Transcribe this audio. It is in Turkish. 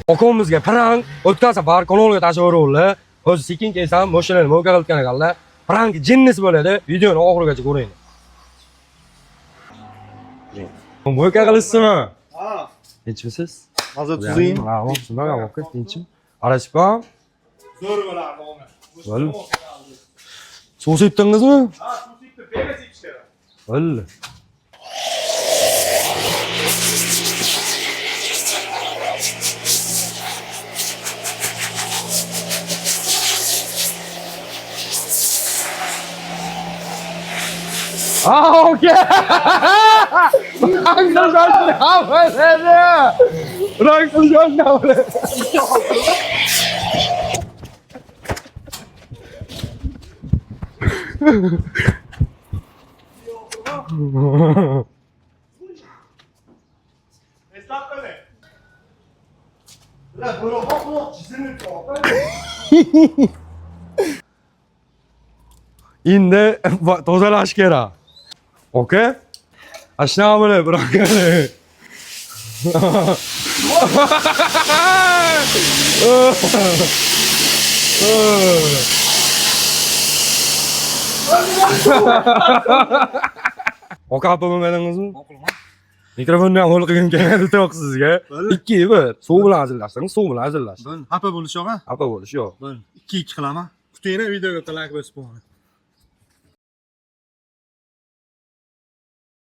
Okamizga prank o'tgan safar kanalga tashaveruvdi. Hozir sekin kelsam, mashinani mo'ka qilgan ekanlar. Prank jinnis bo'ladi. Videoni oxirigacha ko'ring. Mo'ka qilishsizmi? Ha. Tinchmisiz? Hozir tuzing. Ha, shunday aka, tinchim. Arashpam. Zo'r bo'lardi uni. Bo'ldi. Suv sepdingizmi? Ha, suv sepdi, bega sepish kerak. Bo'ldi. Ah, okey. Bırak kılacağım ne böyle? Bırak kılacağım ne böyle? Esnaf böyle. Ulan böyle bakma, çizimi çok. İndi tozalaş kera. Okey? Aşağı böyle bırak. O kapımı verdiniz mi? Mikrofonu ham qo'l qilgim keladi to'qsizga. 2-1. Suv bilan hazırlashsangiz, suv bilan hazırlash. Ben hapa bo'lish yo'q, ha? Hapa bo'lish yo'q. Ben 2-2 qilaman. Kutinglar videoga like bosib qo'ying.